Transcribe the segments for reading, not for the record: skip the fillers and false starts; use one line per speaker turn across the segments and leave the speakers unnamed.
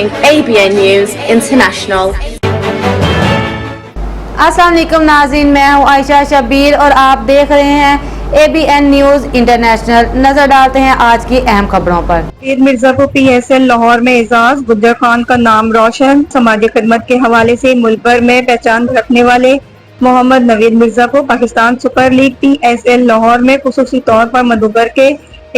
ABN News International.
अस्सलाम वालेकुम नाज़रीन, मैं हूँ आयशा शबीर और आप देख रहे हैं ABN न्यूज़ इंटरनेशनल। नजर डालते हैं आज की अहम खबरों पर।
नवीद मिर्जा को PSL लाहौर में एजाज, गुज्जर खान का नाम रोशन। समाजी खिदमत के हवाले से मुल्क भर में पहचान रखने वाले मोहम्मद नवीद मिर्जा को Pakistan super league PSL Lahore में खुसूसी तौर पर मधुबर के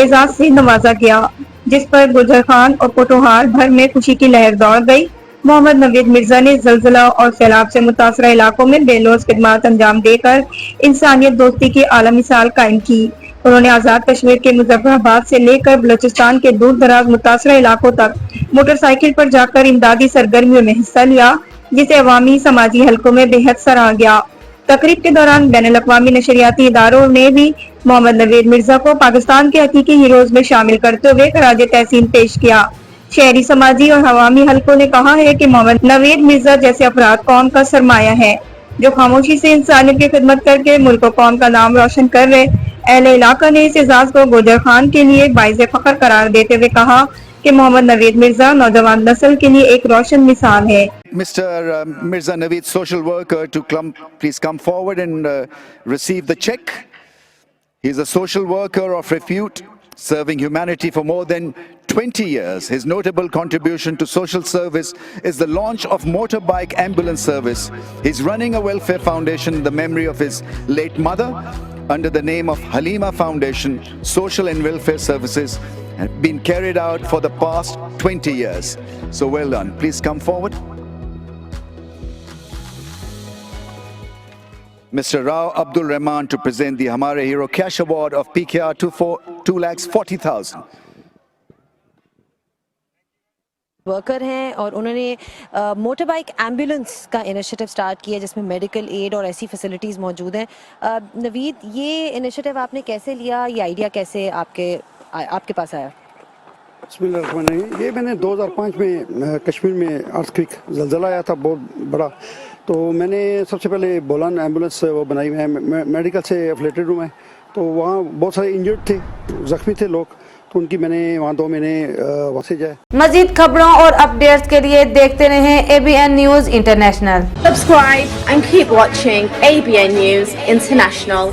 एजाज से नवाजा गया, जिस पर गुज्जर खान और पोटोहार भर में खुशी की लहर दौड़ गई। मोहम्मद नवीद मिर्जा ने जलजला और सैलाब से मुतासरा इलाकों में बेलौस खिदमत अंजाम देकर इंसानियत दोस्ती की आला मिसाल कायम की। उन्होंने आज़ाद कश्मीर के मुजफ्फराबाद से लेकर बलूचिस्तान के दूर दराज मुतासरा इलाकों तक मोटरसाइकिल पर जाकर इमदादी सरगर्मियों में हिस्सा लिया, जिसे अवामी समाजी हलकों में बेहद सराहा गया। तकरीब के दौरान बैनुल अक़वामी नशरियाती इदारों ने भी मोहम्मद नवीद मिर्जा को पाकिस्तान के हकीकी हीरोज में शामिल करते हुए खराज तहसीन पेश किया। शहरी समाजी और अवामी हलकों ने कहा है कि मोहम्मद नवीद मिर्जा जैसे अफराद कौम का सरमाया है, जो खामोशी से इंसानियत की खिदमत करके मुल्क और कौम का नाम रोशन कर रहे। अहले इलाका ने इस एजाज को गुज्जर खान के लिए बाइज़े फख्र करार देते हुए कहा कि मोहम्मद नवीद मिर्जा नौजवान नस्ल के लिए एक रोशन मिसाल है।
Mr. Mirza Naveed, social worker, to please come forward and receive the check. He is a social worker of repute, serving humanity for more than 20 years. His notable contribution to social service is the launch of motorbike ambulance service. He's running a welfare foundation in the memory of his late mother under the name of Halima Foundation. Social and welfare services have been carried out for the past 20 years. So well done. Please come forward. Mr. Rao Abdul Rahman to present the Hamare Hero Cash Award of PKR 2,40,000.
Worker हैं और उन्होंने motor bike ambulance का initiative start किया जिसमें medical aid और ऐसी facilities मौजूद हैं। नवीद, ये इनिशिएटिव आपने कैसे लिया, ये आइडिया कैसे आपके पास आया?
ये मैंने 2005 में कश्मीर में अर्थक्वेक ज़लज़ला आया था बहुत बड़ा, तो मैंने सबसे पहले बोलान एम्बुलेंस वो बनाई है, मेडिकल से एफिलेटेड हूँ मैं। तो वहाँ बहुत सारे इंजर्ड थे, ज़ख्मी थे लोग, तो उनकी मैंने वहाँ 2 महीने वहाँ से जाए।
मजीद खबरों और अपडेट्स के लिए देखते रहें ABN news international.
Subscribe and keep watching ABN News International.